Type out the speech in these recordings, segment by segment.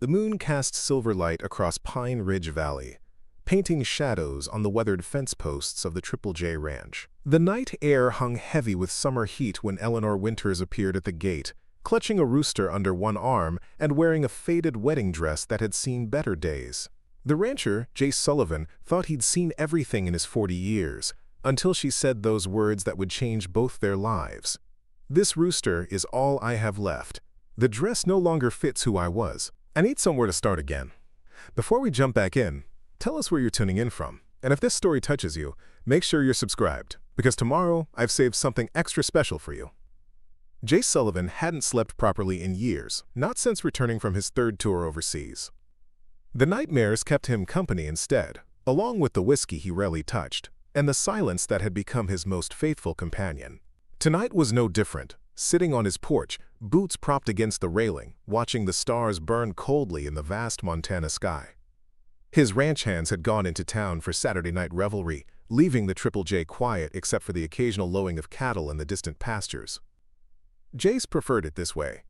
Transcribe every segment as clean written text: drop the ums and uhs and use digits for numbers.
The moon cast silver light across Pine Ridge Valley, painting shadows on the weathered fence posts of the Triple J Ranch. The night air hung heavy with summer heat when Eleanor Winters appeared at the gate, clutching a rooster under one arm and wearing a faded wedding dress that had seen better days. The rancher, Jace Sullivan, thought he'd seen everything in his 40 years, until she said those words that would change both their lives. "This rooster is all I have left. The dress no longer fits who I was. I need somewhere to start again." Before we jump back in, tell us where you're tuning in from. And if this story touches you, make sure you're subscribed, because tomorrow I've saved something extra special for you. Jace Sullivan hadn't slept properly in years, not since returning from his third tour overseas. The nightmares kept him company instead, along with the whiskey he rarely touched, and the silence that had become his most faithful companion. Tonight was no different, sitting on his porch, boots propped against the railing, watching the stars burn coldly in the vast Montana sky. His ranch hands had gone into town for Saturday night revelry, leaving the Triple J quiet except for the occasional lowing of cattle in the distant pastures. Jace preferred it this way.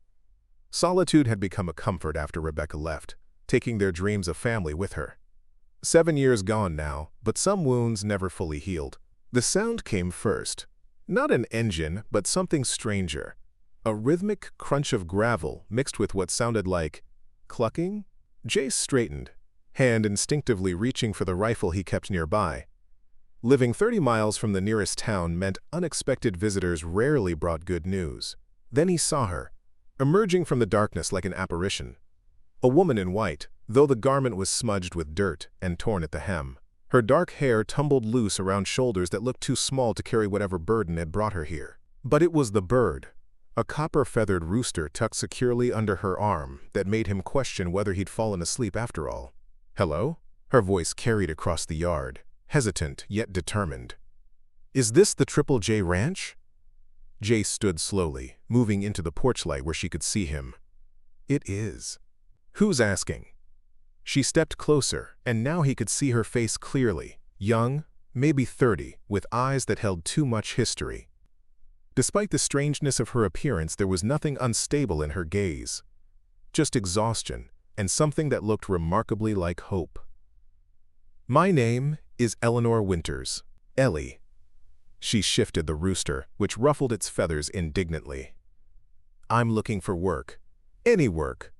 Solitude had become a comfort after Rebecca left, taking their dreams of family with her. 7 years gone now, but some wounds never fully healed. The sound came first. Not an engine, but something stranger. A rhythmic crunch of gravel mixed with what sounded like clucking. Jace straightened, hand instinctively reaching for the rifle he kept nearby. Living 30 miles from the nearest town meant unexpected visitors rarely brought good news. Then he saw her, emerging from the darkness like an apparition. A woman in white, though the garment was smudged with dirt and torn at the hem. Her dark hair tumbled loose around shoulders that looked too small to carry whatever burden had brought her here. But it was the bird, a copper-feathered rooster tucked securely under her arm, that made him question whether he'd fallen asleep after all. "Hello?" Her voice carried across the yard, hesitant yet determined. "Is this the Triple J Ranch?" Jace stood slowly, moving into the porch light where she could see him. "It is." "Who's asking?" She stepped closer, and now he could see her face clearly, young, maybe 30, with eyes that held too much history. Despite the strangeness of her appearance, there was nothing unstable in her gaze. Just exhaustion, and something that looked remarkably like hope. "My name is Eleanor Winters. Ellie." She shifted the rooster, which ruffled its feathers indignantly. "I'm looking for work. Any work.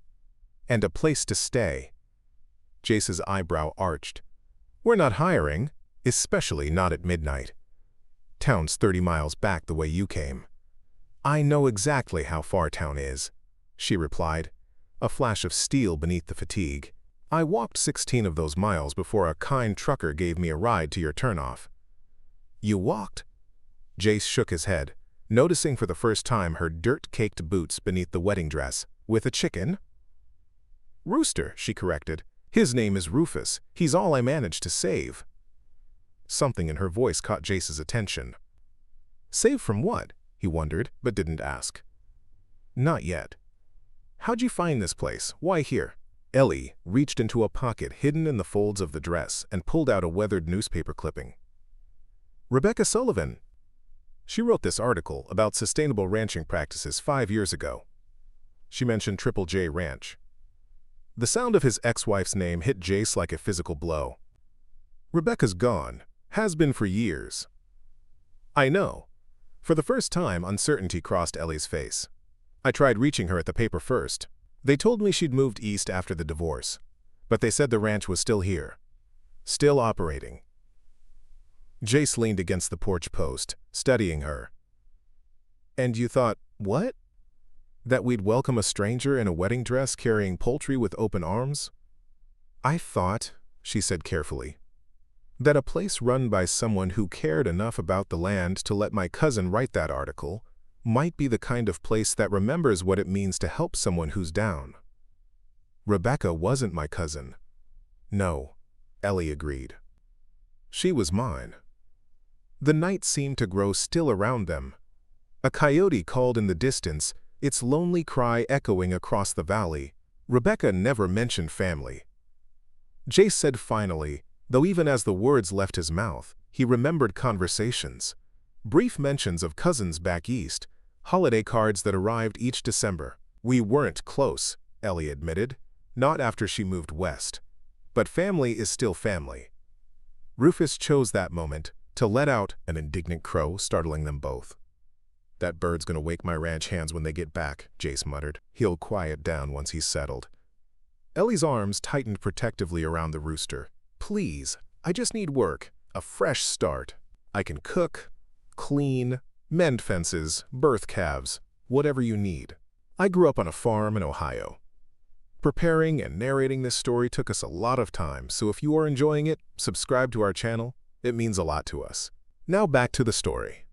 And a place to stay." Jace's eyebrow arched. "We're not hiring, especially not at midnight. Town's 30 miles back the way you came." "I know exactly how far town is," she replied, a flash of steel beneath the fatigue. "I walked 16 of those miles before a kind trucker gave me a ride to your turnoff." "You walked?" Jace shook his head, noticing for the first time her dirt-caked boots beneath the wedding dress. "With a chicken?" "Rooster," she corrected. "His name is Rufus. He's all I managed to save." Something in her voice caught Jace's attention. "Save from what?" he wondered, but didn't ask. "Not yet." "How'd you find this place? Why here?" Ellie reached into a pocket hidden in the folds of the dress and pulled out a weathered newspaper clipping. "Rebecca Sullivan. She wrote this article about sustainable ranching practices 5 years ago." She mentioned Triple J Ranch. The sound of his ex-wife's name hit Jace like a physical blow. "Rebecca's gone. Has been for years." "I know." For the first time, uncertainty crossed Ellie's face. "I tried reaching her at the paper first. They told me she'd moved east after the divorce. But they said the ranch was still here. Still operating." Jace leaned against the porch post, studying her. "And you thought, what? That we'd welcome a stranger in a wedding dress carrying poultry with open arms?" "I thought," she said carefully, "that a place run by someone who cared enough about the land to let my cousin write that article might be the kind of place that remembers what it means to help someone who's down." "Rebecca wasn't my cousin." "No," Ellie agreed. "She was mine." The night seemed to grow still around them. A coyote called in the distance, its lonely cry echoing across the valley. Rebecca never mentioned family. Jace said finally, though even as the words left his mouth, he remembered conversations. Brief mentions of cousins back east, holiday cards that arrived each December. "We weren't close," Ellie admitted, not after she moved west. But family is still family. Rufus chose that moment to let out an indignant crow, startling them both. "That bird's gonna wake my ranch hands when they get back," Jace muttered. "He'll quiet down once he's settled." Ellie's arms tightened protectively around the rooster. "Please, I just need work, a fresh start. I can cook, clean, mend fences, birth calves, whatever you need. I grew up on a farm in Ohio." Preparing and narrating this story took us a lot of time, so if you are enjoying it, subscribe to our channel. It means a lot to us. Now back to the story.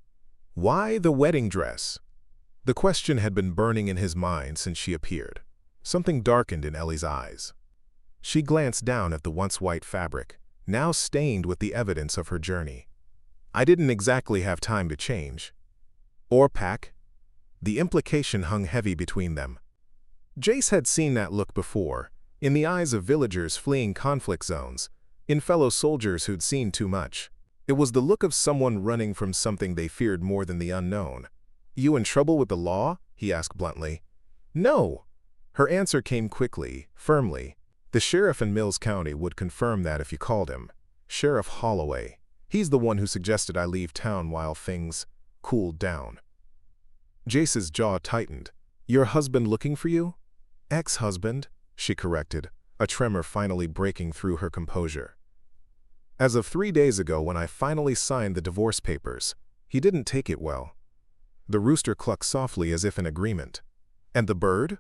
Why the wedding dress? The question had been burning in his mind since she appeared. Something darkened in Ellie's eyes. She glanced down at the once white fabric, now stained with the evidence of her journey. "I didn't exactly have time to change. Or pack." The implication hung heavy between them. Jace had seen that look before, in the eyes of villagers fleeing conflict zones, in fellow soldiers who'd seen too much. It was the look of someone running from something they feared more than the unknown. "You in trouble with the law?" he asked bluntly. "No." Her answer came quickly, firmly. "The sheriff in Mills County would confirm that if you called him. Sheriff Holloway. He's the one who suggested I leave town while things cooled down." Jace's jaw tightened. "Your husband looking for you?" "Ex-husband," she corrected, a tremor finally breaking through her composure. "As of 3 days ago when I finally signed the divorce papers, he didn't take it well." The rooster clucked softly as if in agreement. "And the bird?"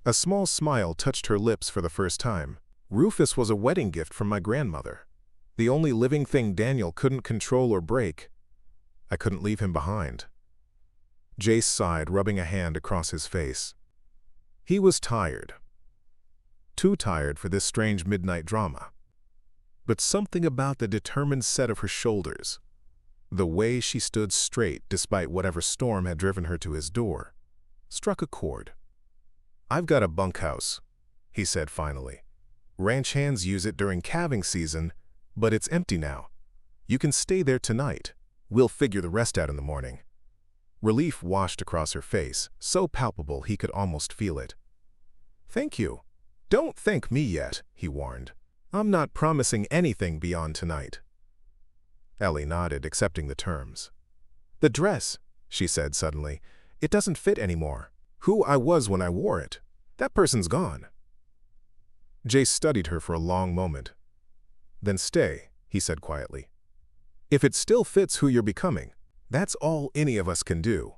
A small smile touched her lips for the first time. "Rufus was a wedding gift from my grandmother. The only living thing Daniel couldn't control or break. I couldn't leave him behind." Jace sighed, rubbing a hand across his face. He was tired. Too tired for this strange midnight drama. But something about the determined set of her shoulders, the way she stood straight despite whatever storm had driven her to his door, struck a chord. "I've got a bunkhouse," he said finally. "Ranch hands use it during calving season, but it's empty now. You can stay there tonight. We'll figure the rest out in the morning." Relief washed across her face, so palpable he could almost feel it. "Thank you. Don't thank me yet," he warned. "I'm not promising anything beyond tonight." Ellie nodded, accepting the terms. "The dress," she said suddenly, "it doesn't fit anymore. Who I was when I wore it, that person's gone." Jace studied her for a long moment. "Then stay," he said quietly. "If it still fits who you're becoming, that's all any of us can do."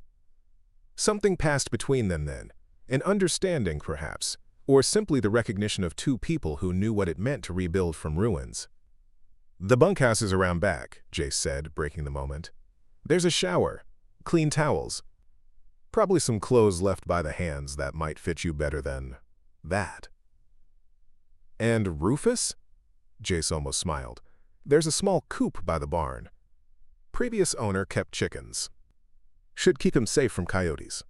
Something passed between them then, an understanding perhaps, or simply the recognition of two people who knew what it meant to rebuild from ruins. "The bunkhouse is around back," Jace said, breaking the moment. "There's a shower, clean towels, probably some clothes left by the hands that might fit you better than that." "And Rufus?" Jace almost smiled. "There's a small coop by the barn. Previous owner kept chickens. Should keep him safe from coyotes."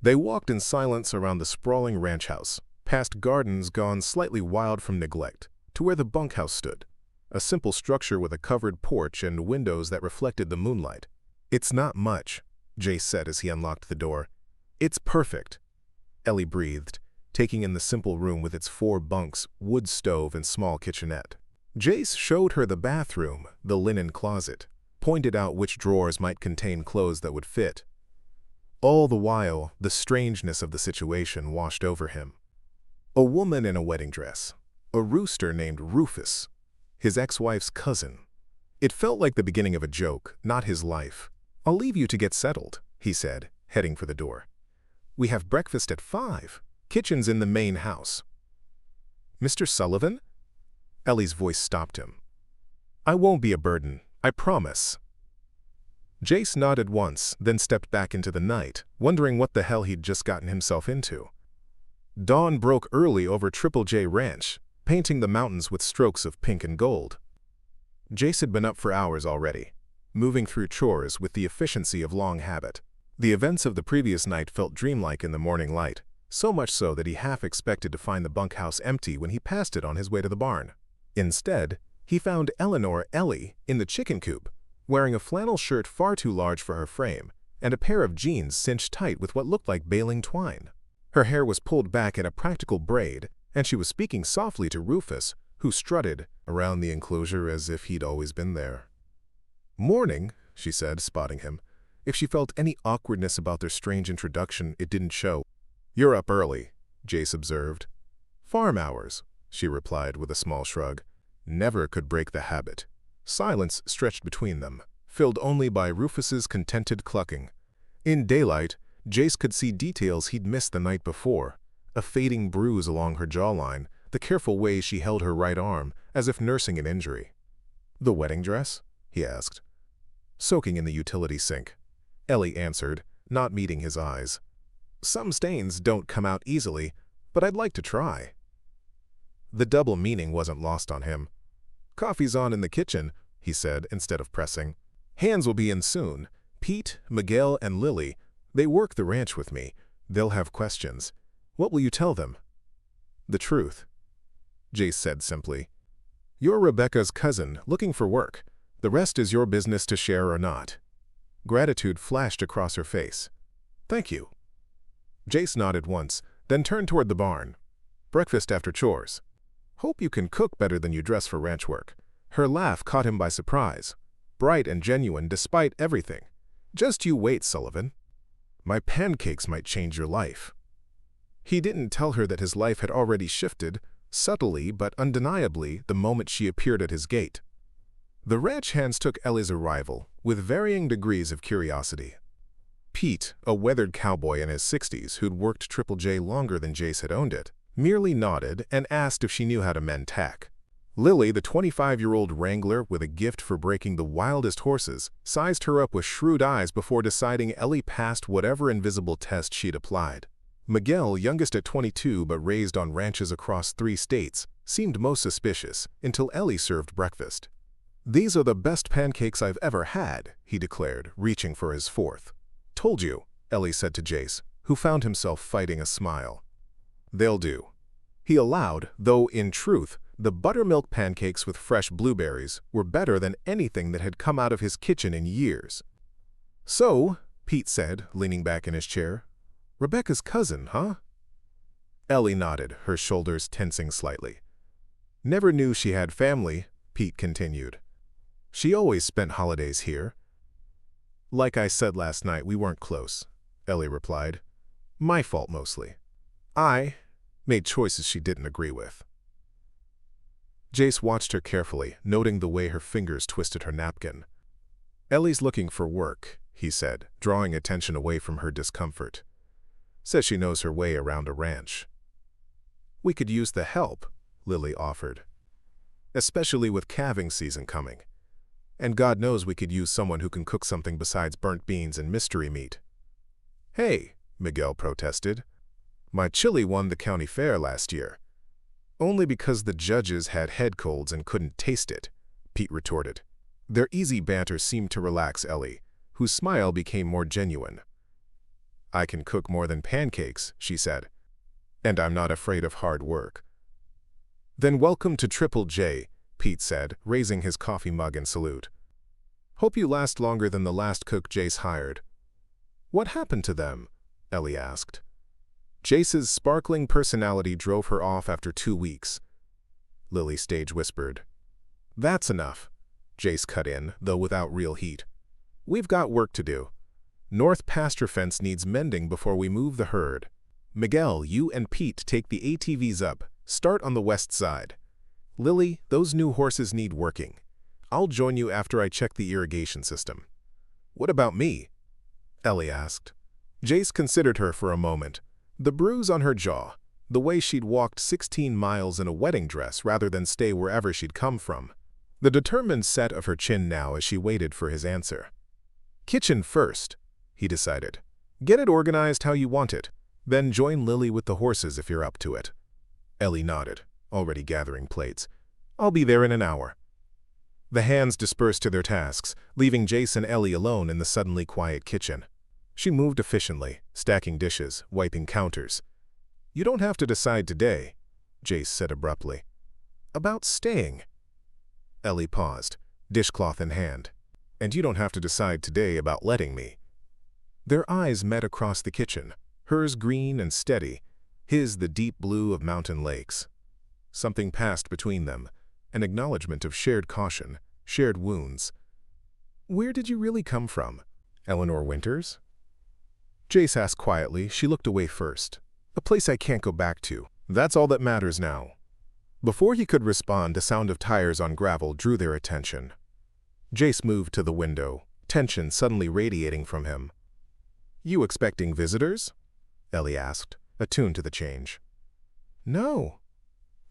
They walked in silence around the sprawling ranch house, past gardens gone slightly wild from neglect, to where the bunkhouse stood, a simple structure with a covered porch and windows that reflected the moonlight. "It's not much," Jace said as he unlocked the door. "It's perfect." Ellie breathed, taking in the simple room with its 4 bunks, wood stove, and small kitchenette. Jace showed her the bathroom, the linen closet, pointed out which drawers might contain clothes that would fit. All the while, the strangeness of the situation washed over him. A woman in a wedding dress, a rooster named Rufus, his ex-wife's cousin. It felt like the beginning of a joke, not his life. "I'll leave you to get settled," he said, heading for the door. "We have breakfast at 5. Kitchen's in the main house." "Mr. Sullivan?" Ellie's voice stopped him. "I won't be a burden, I promise." Jace nodded once, then stepped back into the night, wondering what the hell he'd just gotten himself into. Dawn broke early over Triple J Ranch, painting the mountains with strokes of pink and gold. Jace had been up for hours already, moving through chores with the efficiency of long habit. The events of the previous night felt dreamlike in the morning light, so much so that he half expected to find the bunkhouse empty when he passed it on his way to the barn. Instead, he found Eleanor Ellie in the chicken coop, wearing a flannel shirt far too large for her frame, and a pair of jeans cinched tight with what looked like baling twine. Her hair was pulled back in a practical braid, and she was speaking softly to Rufus, who strutted around the enclosure as if he'd always been there. "Morning," she said, spotting him. If she felt any awkwardness about their strange introduction, it didn't show. "You're up early," Jace observed. "Farm hours," she replied with a small shrug. Never could break the habit. Silence stretched between them, filled only by Rufus's contented clucking. In daylight, Jace could see details he'd missed the night before. A fading bruise along her jawline, the careful way she held her right arm, as if nursing an injury. "The wedding dress?" he asked. "Soaking in the utility sink," Ellie answered, not meeting his eyes. "Some stains don't come out easily, but I'd like to try." The double meaning wasn't lost on him. "Coffee's on in the kitchen," he said, instead of pressing. "Hands will be in soon. Pete, Miguel, and Lily, they work the ranch with me. They'll have questions. What will you tell them?" "The truth," Jace said simply. "You're Rebecca's cousin, looking for work. The rest is your business to share or not." Gratitude flashed across her face. "Thank you." Jace nodded once, then turned toward the barn. "Breakfast after chores. Hope you can cook better than you dress for ranch work." Her laugh caught him by surprise, bright and genuine despite everything. "Just you wait, Sullivan. My pancakes might change your life." He didn't tell her that his life had already shifted, subtly but undeniably, the moment she appeared at his gate. The ranch hands took Ellie's arrival with varying degrees of curiosity. Pete, a weathered cowboy in his 60s who'd worked Triple J longer than Jace had owned it, merely nodded and asked if she knew how to mend tack. Lily, the 25-year-old wrangler with a gift for breaking the wildest horses, sized her up with shrewd eyes before deciding Ellie passed whatever invisible test she'd applied. Miguel, youngest at 22 but raised on ranches across 3 states, seemed most suspicious until Ellie served breakfast. "These are the best pancakes I've ever had," he declared, reaching for his fourth. "Told you," Ellie said to Jace, who found himself fighting a smile. "They'll do." He allowed, though in truth, the buttermilk pancakes with fresh blueberries were better than anything that had come out of his kitchen in years. "So," Pete said, leaning back in his chair, "Rebecca's cousin, huh?" Ellie nodded, her shoulders tensing slightly. "Never knew she had family," Pete continued. "She always spent holidays here." "Like I said last night, we weren't close," Ellie replied. "My fault mostly. I made choices she didn't agree with." Jace watched her carefully, noting the way her fingers twisted her napkin. "Ellie's looking for work," he said, drawing attention away from her discomfort. "Says she knows her way around a ranch." "We could use the help," Lily offered. "Especially with calving season coming. And God knows we could use someone who can cook something besides burnt beans and mystery meat." "Hey," Miguel protested. "My chili won the county fair last year." "Only because the judges had head colds and couldn't taste it," Pete retorted. Their easy banter seemed to relax Ellie, whose smile became more genuine. "I can cook more than pancakes," she said. "And I'm not afraid of hard work." "Then welcome to Triple J," Pete said, raising his coffee mug in salute. "Hope you last longer than the last cook Jace hired." "What happened to them?" Ellie asked. "Jace's sparkling personality drove her off after 2 weeks," Lily stage whispered. "That's enough," Jace cut in, though without real heat. "We've got work to do. North pasture fence needs mending before we move the herd. Miguel, you and Pete take the ATVs up. Start on the west side. Lily, those new horses need working. I'll join you after I check the irrigation system." "What about me?" Ellie asked. Jace considered her for a moment. The bruise on her jaw, the way she'd walked 16 miles in a wedding dress rather than stay wherever she'd come from. The determined set of her chin now as she waited for his answer. "Kitchen first," he decided. "Get it organized how you want it. Then join Lily with the horses if you're up to it." Ellie nodded, already gathering plates. "I'll be there in an hour." The hands dispersed to their tasks, leaving Jace and Ellie alone in the suddenly quiet kitchen. She moved efficiently, stacking dishes, wiping counters. "You don't have to decide today," Jace said abruptly. "About staying." Ellie paused, dishcloth in hand. "And you don't have to decide today about letting me." Their eyes met across the kitchen, hers green and steady. his the deep blue of mountain lakes. Something passed between them, an acknowledgement of shared caution, shared wounds. "Where did you really come from? Eleanor Winters?" Jace asked quietly. She looked away first. "A place I can't go back to. That's all that matters now." Before he could respond, a sound of tires on gravel drew their attention. Jace moved to the window, tension suddenly radiating from him. "You expecting visitors?" Ellie asked, attuned to the change. "No."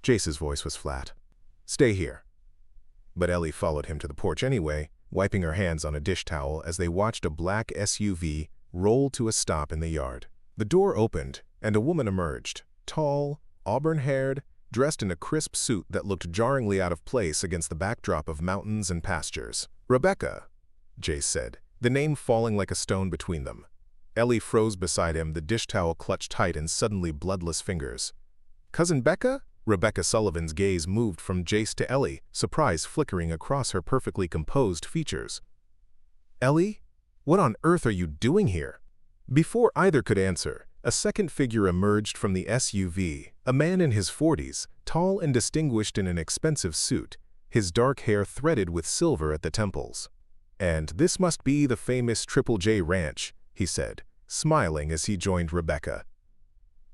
Jace's voice was flat. "Stay here." But Ellie followed him to the porch anyway, wiping her hands on a dish towel as they watched a black SUV roll to a stop in the yard. The door opened, and a woman emerged, tall, auburn-haired, dressed in a crisp suit that looked jarringly out of place against the backdrop of mountains and pastures. "Rebecca," Jace said, the name falling like a stone between them. Ellie froze beside him, the dish towel clutched tight in suddenly bloodless fingers. "Cousin Becca?" Rebecca Sullivan's gaze moved from Jace to Ellie, surprise flickering across her perfectly composed features. "Ellie? What on earth are you doing here?" Before either could answer, a second figure emerged from the SUV, a man in his 40s, tall and distinguished in an expensive suit, his dark hair threaded with silver at the temples. "And this must be the famous Triple J Ranch," he said, smiling as he joined Rebecca.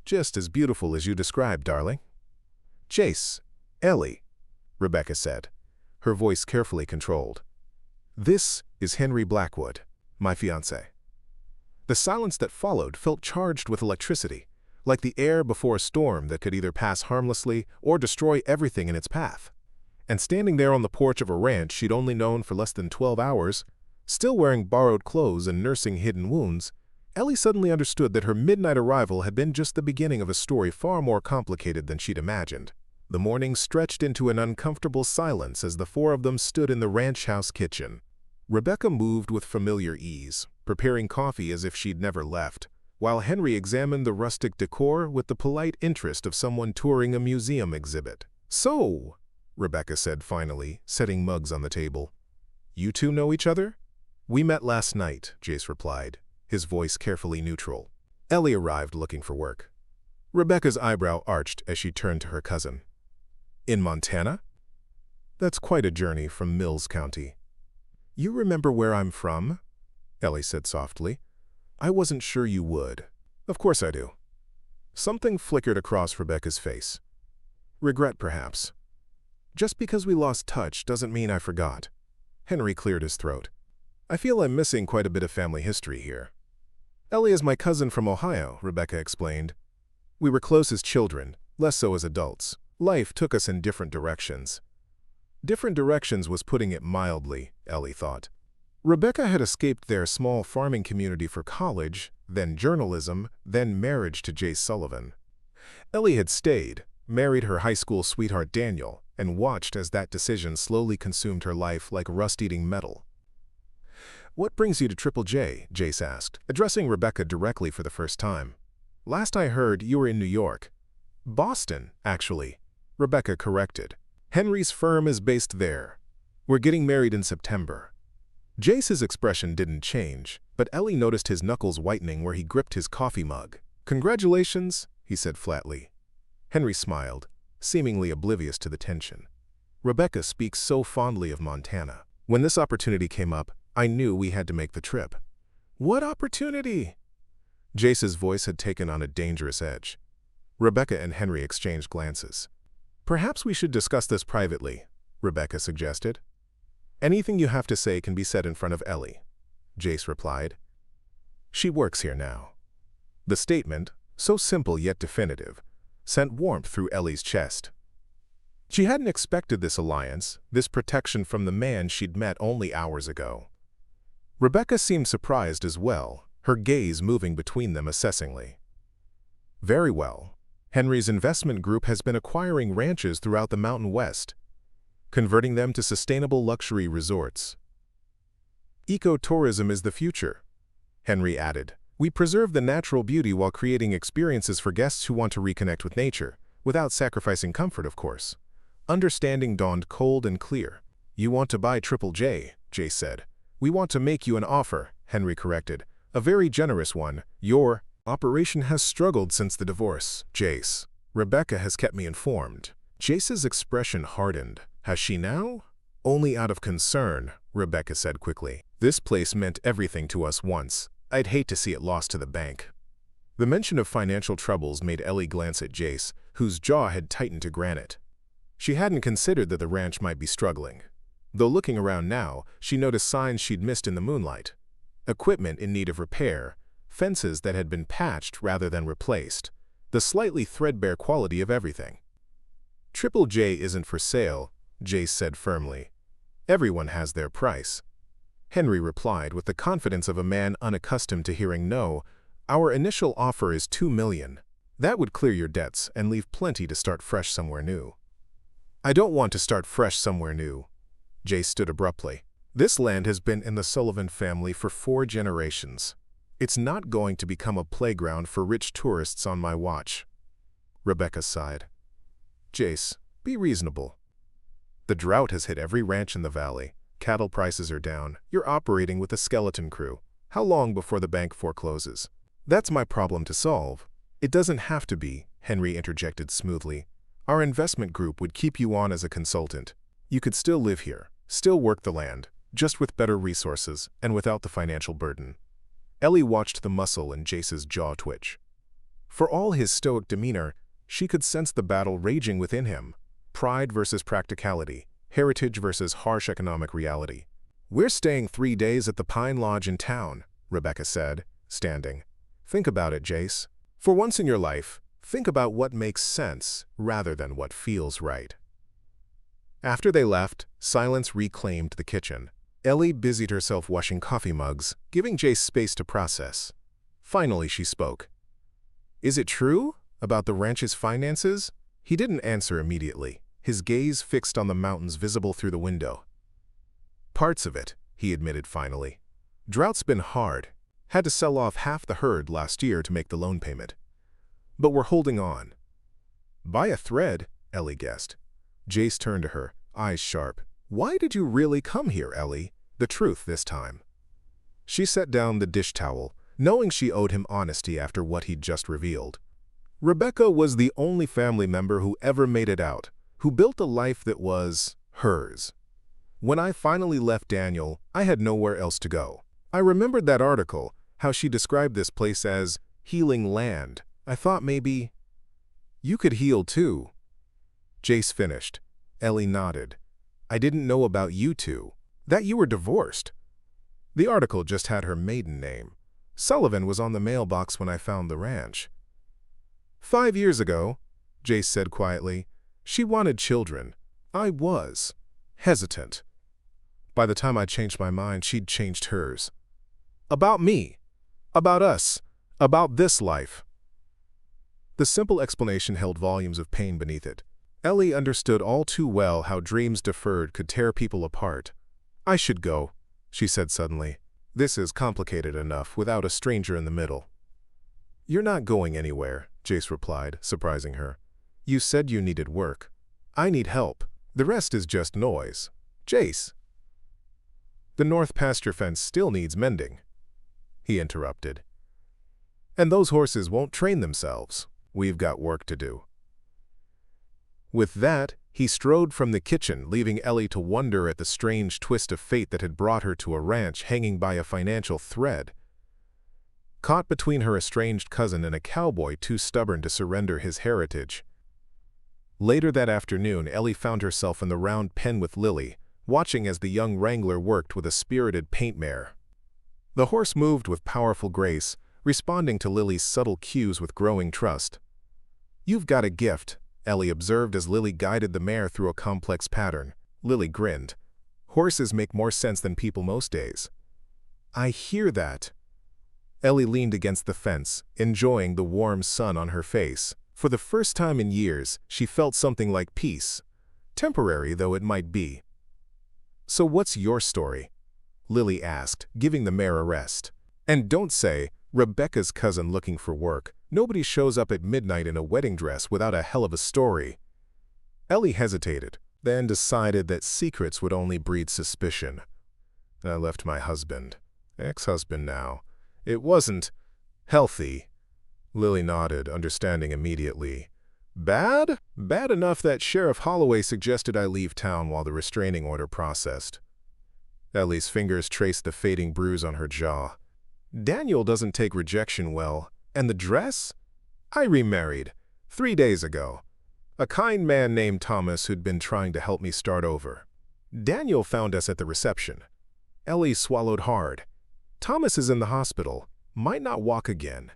"Just as beautiful as you described, darling." "Jace, Ellie," Rebecca said, her voice carefully controlled. "This is Henry Blackwood, my fiancé." The silence that followed felt charged with electricity, like the air before a storm that could either pass harmlessly or destroy everything in its path. And standing there on the porch of a ranch she'd only known for less than 12 hours, still wearing borrowed clothes and nursing hidden wounds, Ellie suddenly understood that her midnight arrival had been just the beginning of a story far more complicated than she'd imagined. The morning stretched into an uncomfortable silence as the four of them stood in the ranch house kitchen. Rebecca moved with familiar ease, preparing coffee as if she'd never left, while Henry examined the rustic decor with the polite interest of someone touring a museum exhibit. "So," Rebecca said finally, setting mugs on the table, "you two know each other?" "We met last night," Jace replied, his voice carefully neutral. Ellie arrived looking for work. Rebecca's eyebrow arched as she turned to her cousin. "In Montana? That's quite a journey from Mills County." "You remember where I'm from?" Ellie said softly. "I wasn't sure you would." "Of course I do." Something flickered across Rebecca's face. "Regret, perhaps." "Just because we lost touch doesn't mean I forgot." Henry cleared his throat. "I feel I'm missing quite a bit of family history here." "Ellie is my cousin from Ohio," Rebecca explained. "We were close as children, less so as adults. Life took us in different directions." Different directions was putting it mildly, Ellie thought. Rebecca had escaped their small farming community for college, then journalism, then marriage to Jace Sullivan. Ellie had stayed, married her high school sweetheart Daniel, and watched as that decision slowly consumed her life like rust-eating metal. "What brings you to Triple J?" Jace asked, addressing Rebecca directly for the first time. "Last I heard, you were in New York." "Boston, actually," Rebecca corrected. "Henry's firm is based there. We're getting married in September." Jace's expression didn't change, but Ellie noticed his knuckles whitening where he gripped his coffee mug. "Congratulations," he said flatly. Henry smiled, seemingly oblivious to the tension. "Rebecca speaks so fondly of Montana. When this opportunity came up, I knew we had to make the trip." "What opportunity?" Jace's voice had taken on a dangerous edge. Rebecca and Henry exchanged glances. "Perhaps we should discuss this privately," Rebecca suggested. "Anything you have to say can be said in front of Ellie," Jace replied. "She works here now." The statement, so simple yet definitive, sent warmth through Ellie's chest. She hadn't expected this alliance, this protection from the man she'd met only hours ago. Rebecca seemed surprised as well, her gaze moving between them assessingly. "Very well. Henry's investment group has been acquiring ranches throughout the Mountain West, converting them to sustainable luxury resorts. Ecotourism is the future," Henry added. "We preserve the natural beauty while creating experiences for guests who want to reconnect with nature, without sacrificing comfort, of course." Understanding dawned cold and clear. "You want to buy Triple J," Jace said. "We want to make you an offer," Henry corrected. "A very generous one. You're..." Operation has struggled since the divorce, Jace. Rebecca has kept me informed. Jace's expression hardened. Has she now? Only out of concern, Rebecca said quickly. This place meant everything to us once. I'd hate to see it lost to the bank. The mention of financial troubles made Ellie glance at Jace, whose jaw had tightened to granite. She hadn't considered that the ranch might be struggling. Though looking around now, she noticed signs she'd missed in the moonlight. Equipment in need of repair, fences that had been patched rather than replaced, the slightly threadbare quality of everything. Triple J isn't for sale, Jace said firmly. Everyone has their price. Henry replied with the confidence of a man unaccustomed to hearing no. Our initial offer is $2 million. That would clear your debts and leave plenty to start fresh somewhere new. I don't want to start fresh somewhere new. Jace stood abruptly. This land has been in the Sullivan family for 4 generations. It's not going to become a playground for rich tourists on my watch. Rebecca sighed. Jace, be reasonable. The drought has hit every ranch in the valley. Cattle prices are down. You're operating with a skeleton crew. How long before the bank forecloses? That's my problem to solve. It doesn't have to be, Henry interjected smoothly. Our investment group would keep you on as a consultant. You could still live here, still work the land, just with better resources and without the financial burden. Ellie watched the muscle in Jace's jaw twitch. For all his stoic demeanor, she could sense the battle raging within him. Pride versus practicality, heritage versus harsh economic reality. We're staying 3 days at the Pine Lodge in town, Rebecca said, standing. Think about it, Jace. For once in your life, think about what makes sense rather than what feels right. After they left, silence reclaimed the kitchen. Ellie busied herself washing coffee mugs, giving Jace space to process. Finally, she spoke. Is it true about the ranch's finances? He didn't answer immediately, his gaze fixed on the mountains visible through the window. Parts of it, he admitted finally. Drought's been hard. Had to sell off half the herd last year to make the loan payment. But we're holding on. By a thread, Ellie guessed. Jace turned to her, eyes sharp. Why did you really come here, Ellie? The truth this time. She set down the dish towel, knowing she owed him honesty after what he'd just revealed. Rebecca was the only family member who ever made it out, who built a life that was hers. When I finally left Daniel, I had nowhere else to go. I remembered that article, how she described this place as healing land. I thought maybe you could heal too. Jace finished. Ellie nodded. I didn't know about you two, that you were divorced. The article just had her maiden name. Sullivan was on the mailbox when I found the ranch. 5 years ago, Jace said quietly, she wanted children. I was hesitant. By the time I changed my mind, she'd changed hers. About me. About us. About this life. The simple explanation held volumes of pain beneath it. Ellie understood all too well how dreams deferred could tear people apart. I should go, she said suddenly. This is complicated enough without a stranger in the middle. You're not going anywhere, Jace replied, surprising her. You said you needed work. I need help. The rest is just noise. Jace. The north pasture fence still needs mending, he interrupted. And those horses won't train themselves. We've got work to do. With that, he strode from the kitchen, leaving Ellie to wonder at the strange twist of fate that had brought her to a ranch hanging by a financial thread. Caught between her estranged cousin and a cowboy too stubborn to surrender his heritage. Later that afternoon, Ellie found herself in the round pen with Lily, watching as the young wrangler worked with a spirited paint mare. The horse moved with powerful grace, responding to Lily's subtle cues with growing trust. You've got a gift, Ellie observed as Lily guided the mare through a complex pattern. Lily grinned. Horses make more sense than people most days. I hear that. Ellie leaned against the fence, enjoying the warm sun on her face. For the first time in years, she felt something like peace, temporary though it might be. So what's your story? Lily asked, giving the mare a rest. And don't say, Rebecca's cousin looking for work. Nobody shows up at midnight in a wedding dress without a hell of a story. Ellie hesitated, then decided that secrets would only breed suspicion. I left my husband, ex-husband now. It wasn't healthy. Lily nodded, understanding immediately. Bad? Bad enough that Sheriff Holloway suggested I leave town while the restraining order processed. Ellie's fingers traced the fading bruise on her jaw. Daniel doesn't take rejection well. And the dress? I remarried 3 days ago. A kind man named Thomas who'd been trying to help me start over. Daniel found us at the reception. Ellie swallowed hard. Thomas is in the hospital. Might not walk again.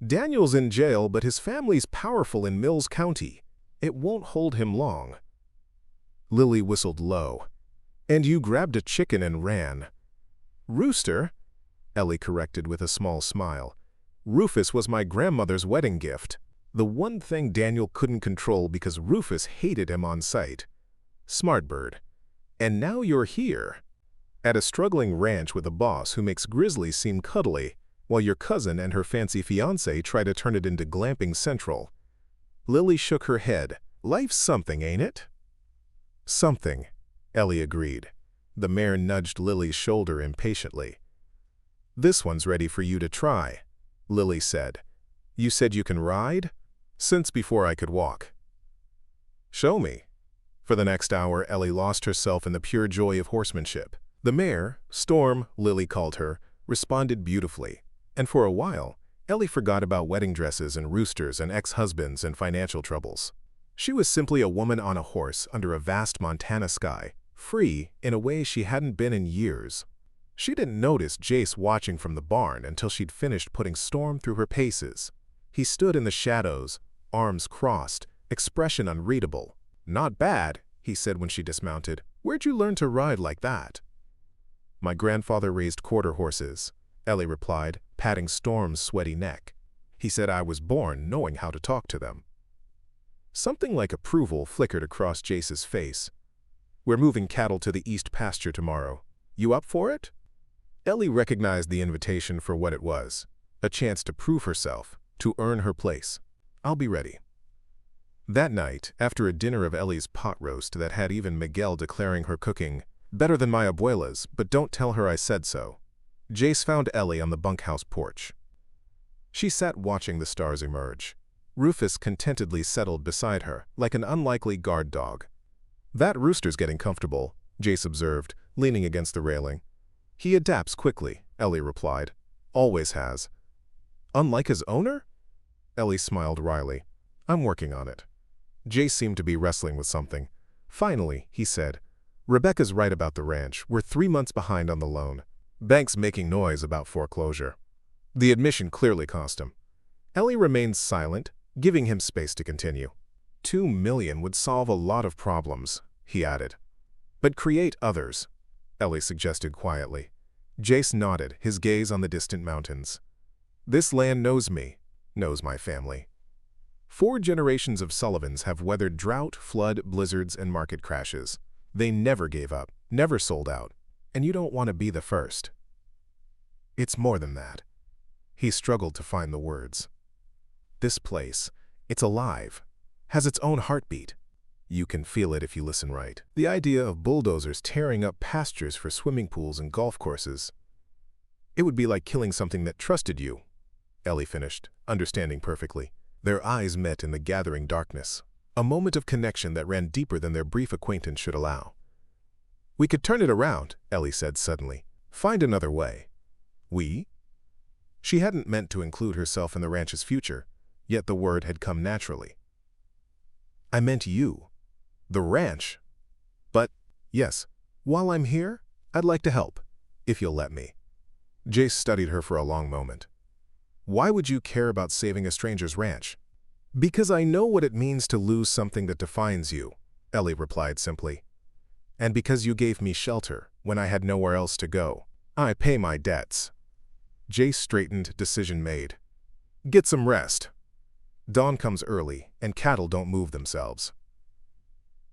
Daniel's in jail, but his family's powerful in Mills County. It won't hold him long. Lily whistled low. And you grabbed a chicken and ran. Rooster? Ellie corrected with a small smile. Rufus was my grandmother's wedding gift. The one thing Daniel couldn't control because Rufus hated him on sight. Smart bird. And now you're here. At a struggling ranch with a boss who makes grizzlies seem cuddly, while your cousin and her fancy fiancé try to turn it into glamping central. Lily shook her head. Life's something, ain't it? Something, Ellie agreed. The mare nudged Lily's shoulder impatiently. This one's ready for you to try, Lily said. You said you can ride? Since before I could walk. Show me. For the next hour, Ellie lost herself in the pure joy of horsemanship. The mare, Storm, Lily called her, responded beautifully. And for a while, Ellie forgot about wedding dresses and roosters and ex-husbands and financial troubles. She was simply a woman on a horse under a vast Montana sky, free in a way she hadn't been in years. She didn't notice Jace watching from the barn until she'd finished putting Storm through her paces. He stood in the shadows, arms crossed, expression unreadable. Not bad, he said when she dismounted. Where'd you learn to ride like that? My grandfather raised quarter horses, Ellie replied, patting Storm's sweaty neck. He said I was born knowing how to talk to them. Something like approval flickered across Jace's face. We're moving cattle to the east pasture tomorrow. You up for it? Ellie recognized the invitation for what it was, a chance to prove herself, to earn her place. I'll be ready. That night, after a dinner of Ellie's pot roast that had even Miguel declaring her cooking, better than my abuela's, but don't tell her I said so, Jace found Ellie on the bunkhouse porch. She sat watching the stars emerge. Rufus contentedly settled beside her, like an unlikely guard dog. That rooster's getting comfortable, Jace observed, leaning against the railing. He adapts quickly, Ellie replied. Always has. Unlike his owner? Ellie smiled wryly. I'm working on it. Jace seemed to be wrestling with something. Finally, he said, Rebecca's right about the ranch. We're 3 months behind on the loan. Bank's making noise about foreclosure. The admission clearly cost him. Ellie remained silent, giving him space to continue. $2 million would solve a lot of problems, he added. But create others, Ellie suggested quietly. Jace nodded, his gaze on the distant mountains. This land knows me, knows my family. 4 generations of Sullivans have weathered drought, flood, blizzards, and market crashes. They never gave up, never sold out. And you don't want to be the first. It's more than that. He struggled to find the words. This place, it's alive, has its own heartbeat. You can feel it if you listen right. The idea of bulldozers tearing up pastures for swimming pools and golf courses. It would be like killing something that trusted you, Ellie finished, understanding perfectly. Their eyes met in the gathering darkness, a moment of connection that ran deeper than their brief acquaintance should allow. We could turn it around, Ellie said suddenly. Find another way. We? She hadn't meant to include herself in the ranch's future, yet the word had come naturally. I meant you. The ranch. But, yes, while I'm here, I'd like to help, if you'll let me. Jace studied her for a long moment. Why would you care about saving a stranger's ranch? Because I know what it means to lose something that defines you, Ellie replied simply. And because you gave me shelter when I had nowhere else to go. I pay my debts. Jace straightened, decision made. Get some rest. Dawn comes early, and cattle don't move themselves.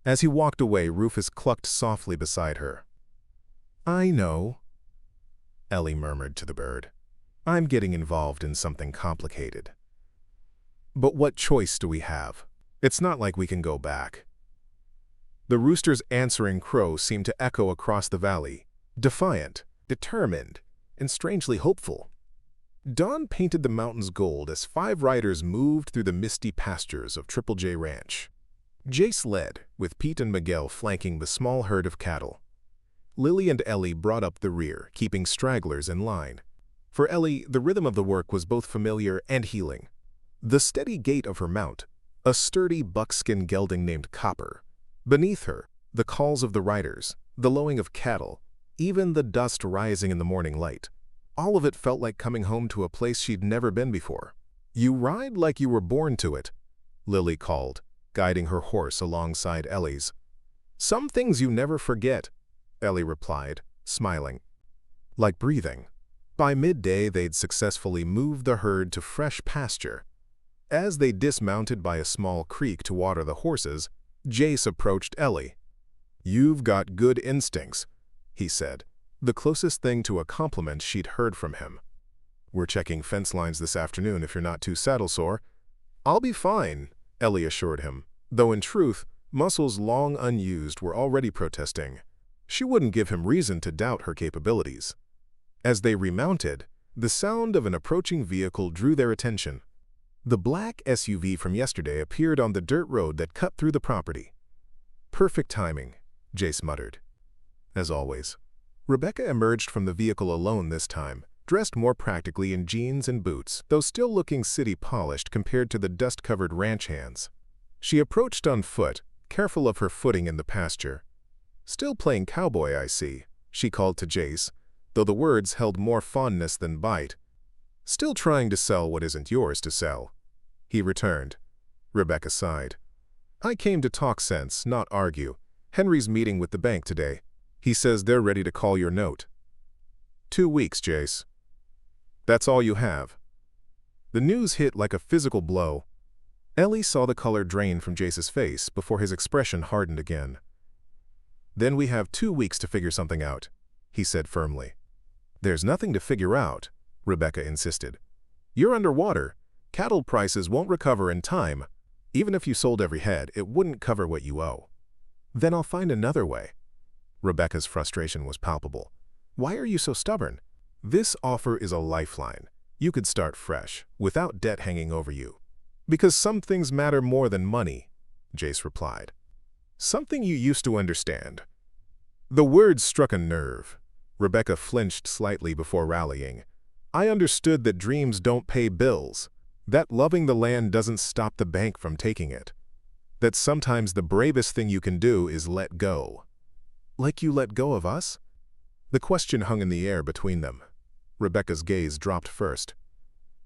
As he walked away, Rufus clucked softly beside her. I know, Ellie murmured to the bird. I'm getting involved in something complicated. But what choice do we have? It's not like we can go back. The rooster's answering crow seemed to echo across the valley, defiant, determined, and strangely hopeful. Dawn painted the mountains gold as 5 riders moved through the misty pastures of Triple J Ranch. Jace led, with Pete and Miguel flanking the small herd of cattle. Lily and Ellie brought up the rear, keeping stragglers in line. For Ellie, the rhythm of the work was both familiar and healing. The steady gait of her mount, a sturdy buckskin gelding named Copper. Beneath her, the calls of the riders, the lowing of cattle, even the dust rising in the morning light. All of it felt like coming home to a place she'd never been before. "You ride like you were born to it," Lily called, guiding her horse alongside Ellie's. "Some things you never forget," Ellie replied, smiling. Like breathing. By midday, they'd successfully moved the herd to fresh pasture. As they dismounted by a small creek to water the horses, Jace approached Ellie. "You've got good instincts," he said, the closest thing to a compliment she'd heard from him. "We're checking fence lines this afternoon if you're not too saddle-sore." "I'll be fine," Ellie assured him, though in truth, muscles long unused were already protesting. She wouldn't give him reason to doubt her capabilities. As they remounted, the sound of an approaching vehicle drew their attention. The black SUV from yesterday appeared on the dirt road that cut through the property. "Perfect timing," Jace muttered. As always, Rebecca emerged from the vehicle alone this time, dressed more practically in jeans and boots, though still looking city-polished compared to the dust-covered ranch hands. She approached on foot, careful of her footing in the pasture. "Still playing cowboy, I see," she called to Jace, though the words held more fondness than bite. "Still trying to sell what isn't yours to sell," he returned. Rebecca sighed. "I came to talk sense, not argue. Henry's meeting with the bank today. He says they're ready to call your note." 2 weeks, Jace. That's all you have." The news hit like a physical blow. Ellie saw the color drain from Jace's face before his expression hardened again. "Then we have 2 weeks to figure something out," he said firmly. "There's nothing to figure out," Rebecca insisted. "You're underwater. Cattle prices won't recover in time. Even if you sold every head, it wouldn't cover what you owe." "Then I'll find another way." Rebecca's frustration was palpable. "Why are you so stubborn? This offer is a lifeline. You could start fresh, without debt hanging over you." "Because some things matter more than money," Jace replied. "Something you used to understand." The words struck a nerve. Rebecca flinched slightly before rallying. "I understood that dreams don't pay bills. That loving the land doesn't stop the bank from taking it. That sometimes the bravest thing you can do is let go." "Like you let go of us?" The question hung in the air between them. Rebecca's gaze dropped first.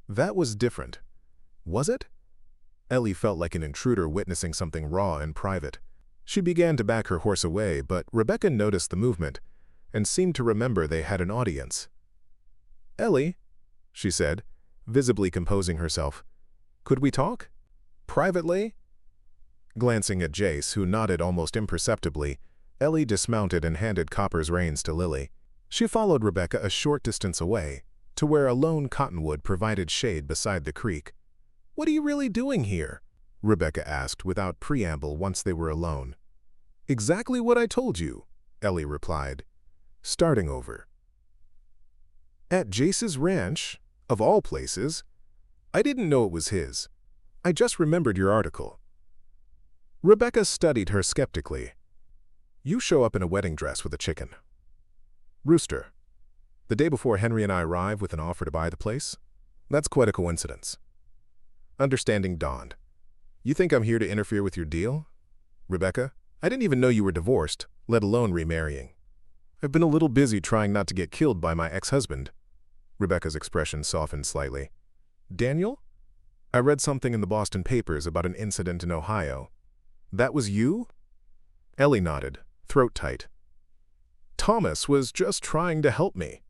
"That was different. Was it?" Ellie felt like an intruder witnessing something raw and private. She began to back her horse away, but Rebecca noticed the movement and seemed to remember they had an audience. "Ellie," she said, visibly composing herself, "could we talk? Privately?" Glancing at Jace, who nodded almost imperceptibly, Ellie dismounted and handed Copper's reins to Lily. She followed Rebecca a short distance away, to where a lone cottonwood provided shade beside the creek. "What are you really doing here?" Rebecca asked without preamble once they were alone. "Exactly what I told you," Ellie replied, starting over. "At Jace's ranch, of all places. I didn't know it was his. I just remembered your article." Rebecca studied her skeptically. "You show up in a wedding dress with a chicken. Rooster. The day before Henry and I arrive with an offer to buy the place? That's quite a coincidence." Understanding dawned. "You think I'm here to interfere with your deal? Rebecca, I didn't even know you were divorced, let alone remarrying." "I've been a little busy trying not to get killed by my ex-husband." Rebecca's expression softened slightly. "Daniel? I read something in the Boston papers about an incident in Ohio. That was you?" Ellie nodded, throat tight. "Thomas was just trying to help me.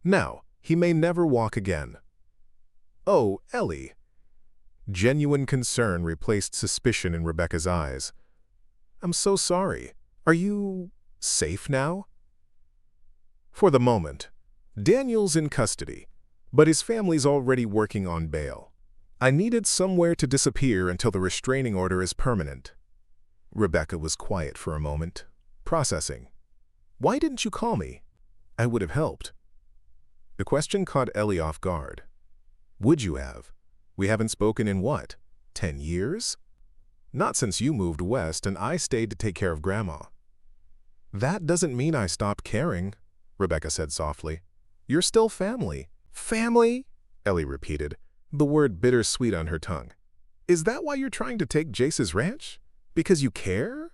Now, he may never walk again." "Oh, Ellie." Genuine concern replaced suspicion in Rebecca's eyes. "I'm so sorry. Are you safe now?" "For the moment. Daniel's in custody, but his family's already working on bail. I needed somewhere to disappear until the restraining order is permanent." Rebecca was quiet for a moment, processing. "Why didn't you call me? I would have helped." The question caught Ellie off guard. Would you have? We haven't spoken in what, 10 years? Not since you moved west and I stayed to take care of Grandma. That doesn't mean I stopped caring, Rebecca said softly. You're still family. Family? Ellie repeated, the word bittersweet on her tongue. Is that why you're trying to take Jace's ranch? Because you care?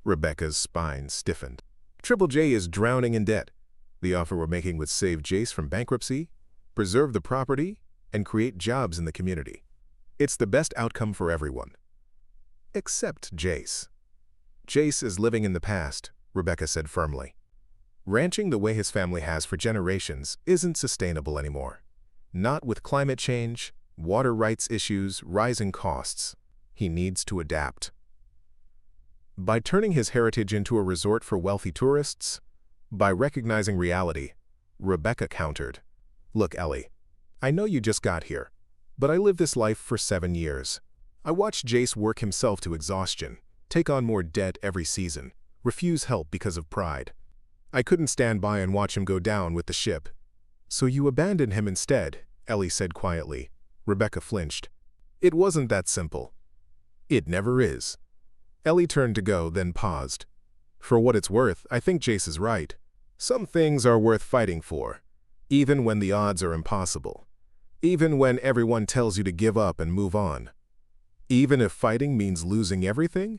Rebecca's spine stiffened. Triple J is drowning in debt. The offer we're making would save Jace from bankruptcy, preserve the property, and create jobs in the community. It's the best outcome for everyone. Except Jace. Jace is living in the past, Rebecca said firmly. Ranching the way his family has for generations isn't sustainable anymore. Not with climate change, water rights issues, rising costs. He needs to adapt. By turning his heritage into a resort for wealthy tourists, by recognizing reality, Rebecca countered. Look, Ellie, I know you just got here, but I lived this life for 7 years. I watched Jace work himself to exhaustion, take on more debt every season, refuse help because of pride. I couldn't stand by and watch him go down with the ship. So you abandoned him instead, Ellie said quietly. Rebecca flinched. It wasn't that simple. It never is. Ellie turned to go, then paused. For what it's worth, I think Jace is right. Some things are worth fighting for, even when the odds are impossible. Even when everyone tells you to give up and move on. Even if fighting means losing everything?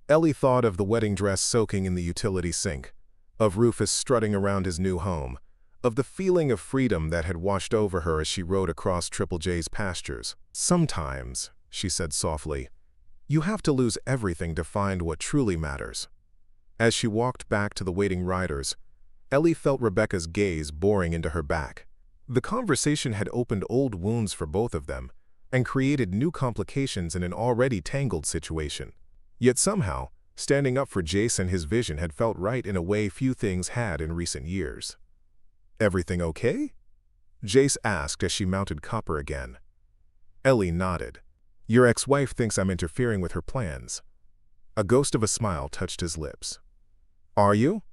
Ellie thought of the wedding dress soaking in the utility sink, of Rufus strutting around his new home, of the feeling of freedom that had washed over her as she rode across Triple J's pastures. Sometimes, she said softly, you have to lose everything to find what truly matters. As she walked back to the waiting riders, Ellie felt Rebecca's gaze boring into her back. The conversation had opened old wounds for both of them and created new complications in an already tangled situation. Yet somehow, standing up for Jace and his vision had felt right in a way few things had in recent years. Everything okay? Jace asked as she mounted Copper again. Ellie nodded. Your ex-wife thinks I'm interfering with her plans. A ghost of a smile touched his lips. Are you?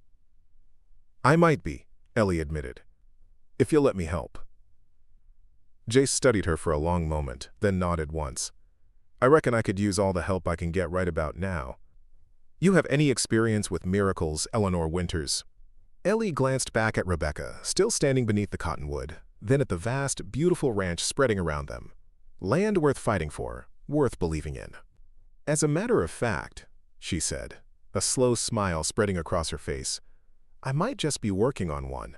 I might be, Ellie admitted. If you'll let me help. Jace studied her for a long moment, then nodded once. I reckon I could use all the help I can get right about now. You have any experience with miracles, Eleanor Winters? Ellie glanced back at Rebecca, still standing beneath the cottonwood, then at the vast, beautiful ranch spreading around them. Land worth fighting for, worth believing in. As a matter of fact, she said, a slow smile spreading across her face, I might just be working on one.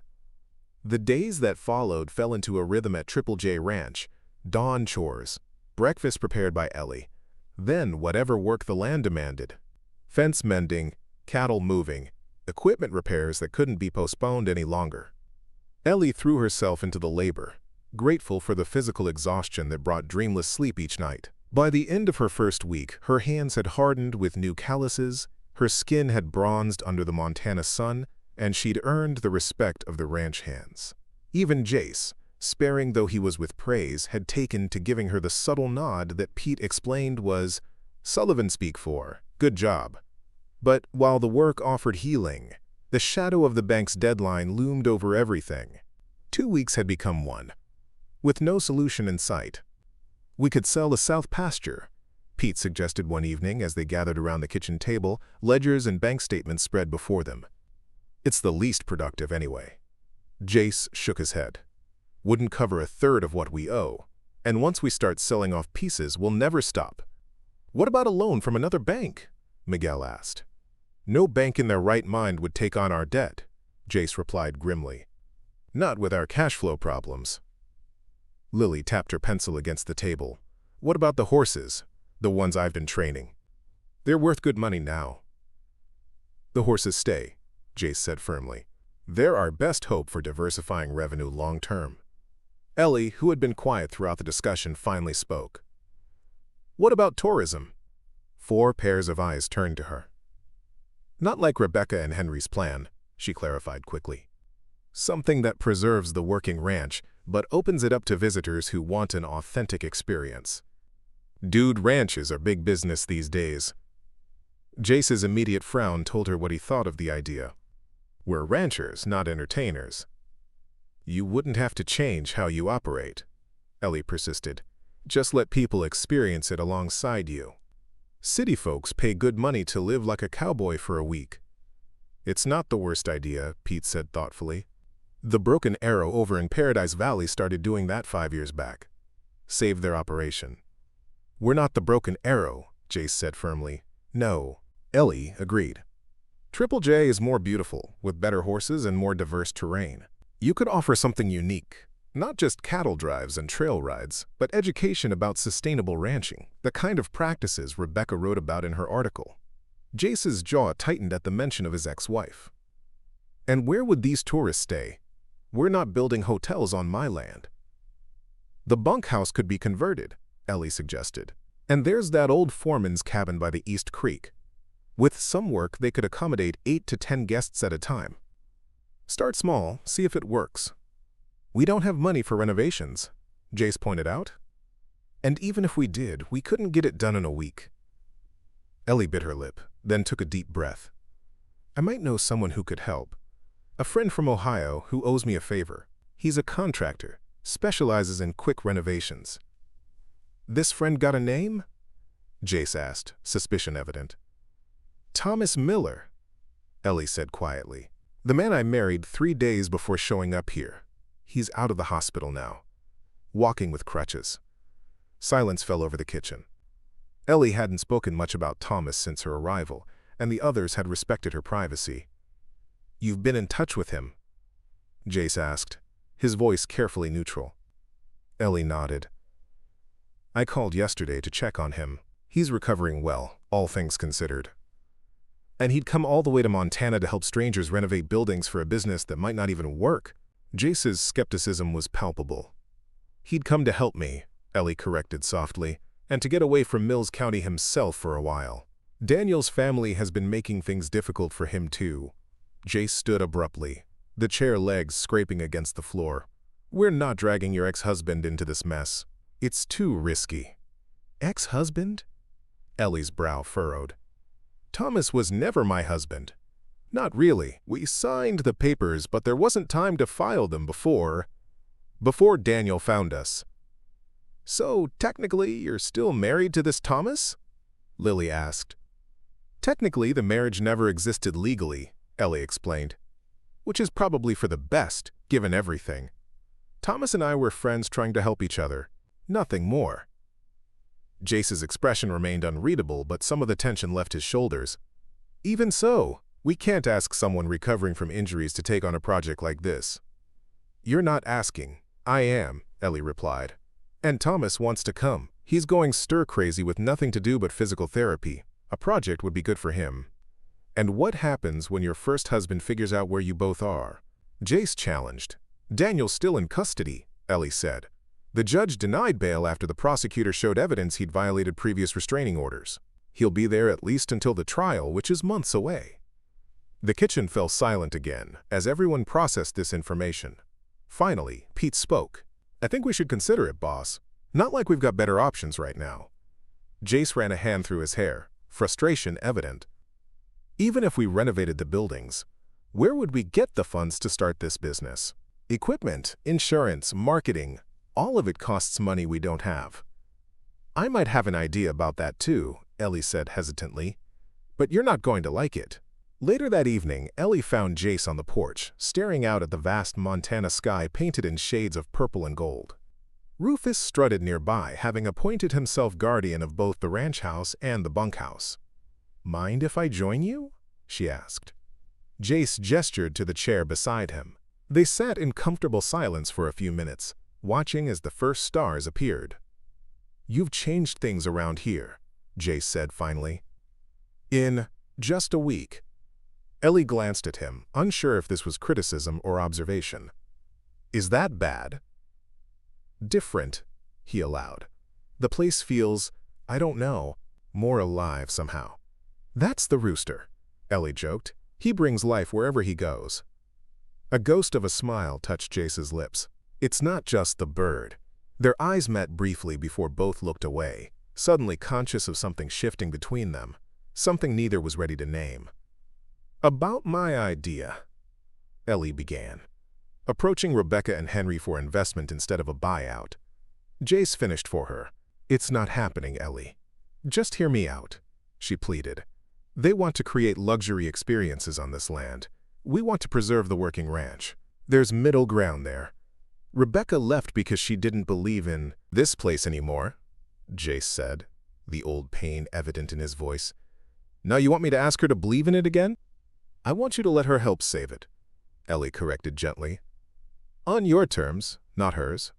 The days that followed fell into a rhythm at Triple J Ranch, dawn chores, breakfast prepared by Ellie, then whatever work the land demanded. Fence mending, cattle moving, equipment repairs that couldn't be postponed any longer. Ellie threw herself into the labor, grateful for the physical exhaustion that brought dreamless sleep each night. By the end of her first week, her hands had hardened with new calluses, her skin had bronzed under the Montana sun, and she'd earned the respect of the ranch hands. Even Jace, sparing though he was with praise, had taken to giving her the subtle nod that Pete explained was, Sullivan speak for, good job. But while the work offered healing, the shadow of the bank's deadline loomed over everything. 2 weeks had become one, with no solution in sight. We could sell the south pasture, Pete suggested one evening as they gathered around the kitchen table, ledgers and bank statements spread before them. It's the least productive anyway. Jace shook his head. Wouldn't cover a third of what we owe, and once we start selling off pieces, we'll never stop. What about a loan from another bank? Miguel asked. No bank in their right mind would take on our debt, Jace replied grimly. Not with our cash flow problems. Lily tapped her pencil against the table. What about the horses, the ones I've been training? They're worth good money now. The horses stay, Jace said firmly. They're our best hope for diversifying revenue long term. Ellie, who had been quiet throughout the discussion, finally spoke. What about tourism? 4 pairs of eyes turned to her. Not like Rebecca and Henry's plan, she clarified quickly. Something that preserves the working ranch, but opens it up to visitors who want an authentic experience. Dude, ranches are big business these days. Jace's immediate frown told her what he thought of the idea. We're ranchers, not entertainers. You wouldn't have to change how you operate. Ellie persisted. Just let people experience it alongside you. City folks pay good money to live like a cowboy for a week. It's not the worst idea, Pete said thoughtfully. The Broken Arrow over in Paradise Valley started doing that 5 years back. Saved their operation. We're not the Broken Arrow, Jace said firmly. No, Ellie agreed. Triple J is more beautiful, with better horses and more diverse terrain. You could offer something unique. Not just cattle drives and trail rides, but education about sustainable ranching, the kind of practices Rebecca wrote about in her article. Jace's jaw tightened at the mention of his ex-wife. And where would these tourists stay? We're not building hotels on my land. The bunkhouse could be converted, Ellie suggested. And there's that old foreman's cabin by the East Creek. With some work, they could accommodate 8 to 10 guests at a time. Start small, see if it works. We don't have money for renovations, Jace pointed out. And even if we did, we couldn't get it done in a week. Ellie bit her lip, then took a deep breath. I might know someone who could help. A friend from Ohio who owes me a favor. He's a contractor, specializes in quick renovations. This friend got a name? Jace asked, suspicion evident. Thomas Miller, Ellie said quietly. The man I married 3 days before showing up here. He's out of the hospital now, walking with crutches. Silence fell over the kitchen. Ellie hadn't spoken much about Thomas since her arrival, and the others had respected her privacy. You've been in touch with him? Jace asked, his voice carefully neutral. Ellie nodded. I called yesterday to check on him. He's recovering well, all things considered. And he'd come all the way to Montana to help strangers renovate buildings for a business that might not even work. Jace's skepticism was palpable. He'd come to help me, Ellie corrected softly, and to get away from Mills County himself for a while. Daniel's family has been making things difficult for him too. Jace stood abruptly, the chair legs scraping against the floor. We're not dragging your ex-husband into this mess. It's too risky. Ex-husband? Ellie's brow furrowed. Thomas was never my husband. Not really. We signed the papers, but there wasn't time to file them before Daniel found us. So, technically, you're still married to this Thomas? Lily asked. Technically, the marriage never existed legally, Ellie explained. Which is probably for the best, given everything. Thomas and I were friends trying to help each other. Nothing more. Jace's expression remained unreadable, but some of the tension left his shoulders. Even so, we can't ask someone recovering from injuries to take on a project like this. You're not asking. I am, Ellie replied. And Thomas wants to come. He's going stir-crazy with nothing to do but physical therapy. A project would be good for him. And what happens when your first husband figures out where you both are? Jace challenged. Daniel's still in custody, Ellie said. The judge denied bail after the prosecutor showed evidence he'd violated previous restraining orders. He'll be there at least until the trial, which is months away. The kitchen fell silent again as everyone processed this information. Finally, Pete spoke. I think we should consider it, boss. Not like we've got better options right now. Jace ran a hand through his hair, frustration evident. Even if we renovated the buildings, where would we get the funds to start this business? Equipment, insurance, marketing, all of it costs money we don't have. I might have an idea about that too, Ellie said hesitantly. But you're not going to like it. Later that evening, Ellie found Jace on the porch, staring out at the vast Montana sky painted in shades of purple and gold. Rufus strutted nearby, having appointed himself guardian of both the ranch house and the bunkhouse. Mind if I join you? She asked. Jace gestured to the chair beside him. They sat in comfortable silence for a few minutes, watching as the first stars appeared. You've changed things around here, Jace said finally. In just a week. Ellie glanced at him, unsure if this was criticism or observation. Is that bad? Different, he allowed. The place feels, I don't know, more alive somehow. That's the Rooster, Ellie joked. He brings life wherever he goes. A ghost of a smile touched Jace's lips. It's not just the bird. Their eyes met briefly before both looked away, suddenly conscious of something shifting between them, something neither was ready to name. About my idea, Ellie began, approaching Rebecca and Henry for investment instead of a buyout. Jace finished for her. "It's not happening, Ellie. Just hear me out," she pleaded. "They want to create luxury experiences on this land. We want to preserve the working ranch. There's middle ground there. Rebecca left because she didn't believe in this place anymore," Jace said, the old pain evident in his voice. "Now you want me to ask her to believe in it again?" "I want you to let her help save it," Ellie corrected gently. "On your terms, not hers."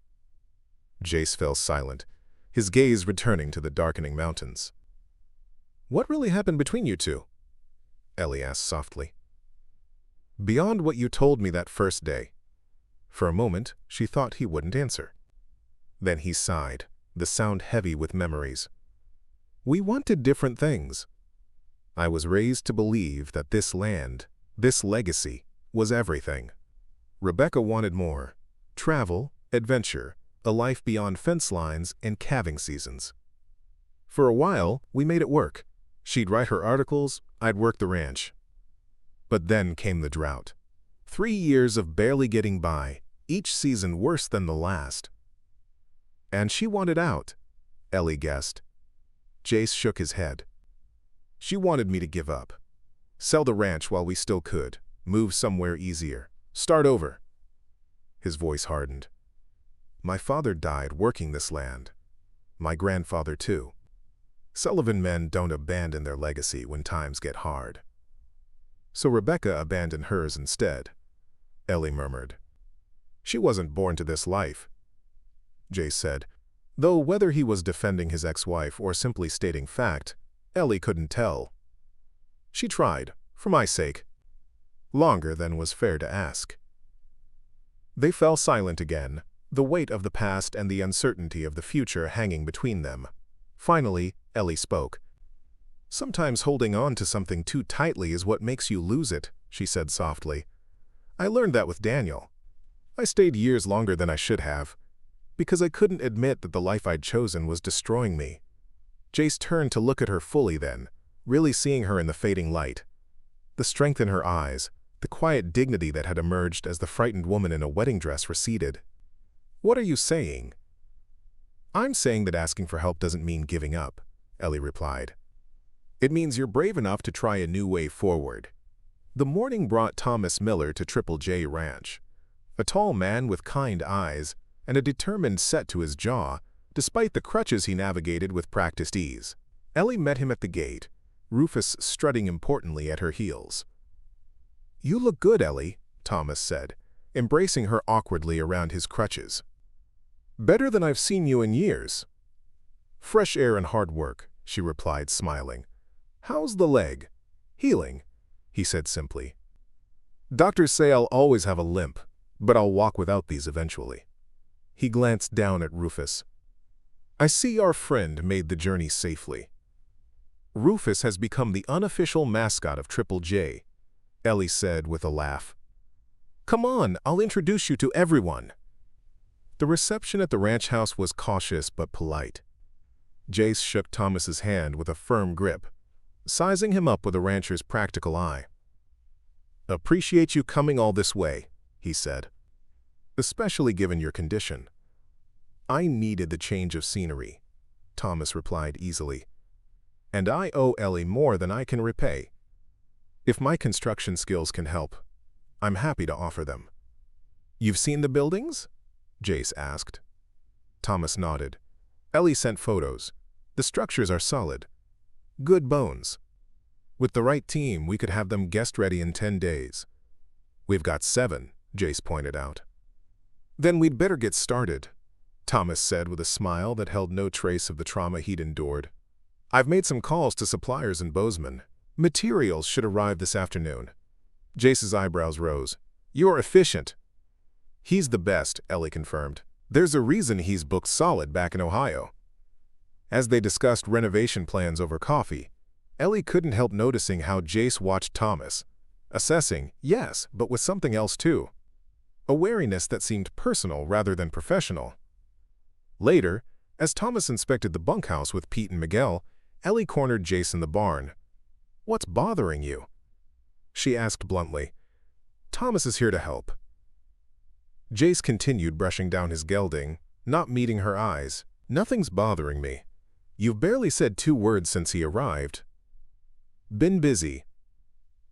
Jace fell silent, his gaze returning to the darkening mountains. "What really happened between you two?" Ellie asked softly. "Beyond what you told me that first day." For a moment, she thought he wouldn't answer. Then he sighed, the sound heavy with memories. "We wanted different things. I was raised to believe that this land, this legacy, was everything. Rebecca wanted more. Travel, adventure, a life beyond fence lines and calving seasons. For a while, we made it work. She'd write her articles, I'd work the ranch. But then came the drought. 3 years of barely getting by, each season worse than the last. And she wanted out," Ellie guessed. Jace shook his head. "She wanted me to give up. Sell the ranch while we still could, move somewhere easier, start over." His voice hardened. "My father died working this land. My grandfather too. Sullivan men don't abandon their legacy when times get hard." "So Rebecca abandoned hers instead," Ellie murmured. "She wasn't born to this life," Jace said, though whether he was defending his ex-wife or simply stating fact, Ellie couldn't tell. "She tried, for my sake. Longer than was fair to ask." They fell silent again, the weight of the past and the uncertainty of the future hanging between them. Finally, Ellie spoke. "Sometimes holding on to something too tightly is what makes you lose it," she said softly. "I learned that with Daniel. I stayed years longer than I should have, because I couldn't admit that the life I'd chosen was destroying me." Jace turned to look at her fully then, really seeing her in the fading light. The strength in her eyes, the quiet dignity that had emerged as the frightened woman in a wedding dress receded. "What are you saying?" "I'm saying that asking for help doesn't mean giving up," Ellie replied. "It means you're brave enough to try a new way forward." The morning brought Thomas Miller to Triple J Ranch. A tall man with kind eyes and a determined set to his jaw, despite the crutches he navigated with practiced ease. Ellie met him at the gate, Rufus strutting importantly at her heels. "You look good, Ellie," Thomas said, embracing her awkwardly around his crutches. "Better than I've seen you in years." "Fresh air and hard work," she replied, smiling. "How's the leg?" "Healing," he said simply. "Doctors say I'll always have a limp, but I'll walk without these eventually." He glanced down at Rufus. "I see our friend made the journey safely." "Rufus has become the unofficial mascot of Triple J," Ellie said with a laugh. "Come on, I'll introduce you to everyone." The reception at the ranch house was cautious but polite. Jace shook Thomas's hand with a firm grip, sizing him up with a rancher's practical eye. "Appreciate you coming all this way," he said. "Especially given your condition." "I needed the change of scenery," Thomas replied easily. "And I owe Ellie more than I can repay. If my construction skills can help, I'm happy to offer them." "You've seen the buildings?" Jace asked. Thomas nodded. "Ellie sent photos. The structures are solid. Good bones. With the right team, we could have them guest-ready in 10 days. "We've got 7, Jace pointed out. "Then we'd better get started," Thomas said with a smile that held no trace of the trauma he'd endured. "I've made some calls to suppliers in Bozeman. Materials should arrive this afternoon." Jace's eyebrows rose. "You're efficient." "He's the best," Ellie confirmed. "There's a reason he's booked solid back in Ohio." As they discussed renovation plans over coffee, Ellie couldn't help noticing how Jace watched Thomas, assessing, yes, but with something else too. A wariness that seemed personal rather than professional. Later, as Thomas inspected the bunkhouse with Pete and Miguel, Ellie cornered Jace in the barn. "What's bothering you?" she asked bluntly. "Thomas is here to help." Jace continued brushing down his gelding, not meeting her eyes. "Nothing's bothering me. You've barely said 2 words since he arrived." "Been busy."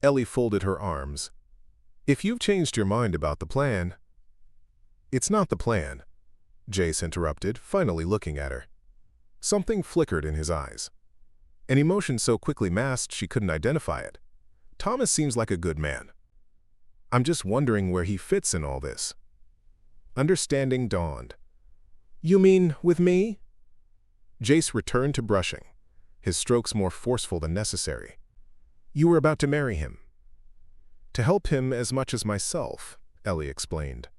Ellie folded her arms. "If you've changed your mind about the plan—" "It's not the plan," Jace interrupted, finally looking at her. Something flickered in his eyes. An emotion so quickly masked she couldn't identify it. "Thomas seems like a good man. I'm just wondering where he fits in all this." Understanding dawned. "You mean with me?" Jace returned to brushing, his strokes more forceful than necessary. "You were about to marry him." "To help him as much as myself," Ellie explained.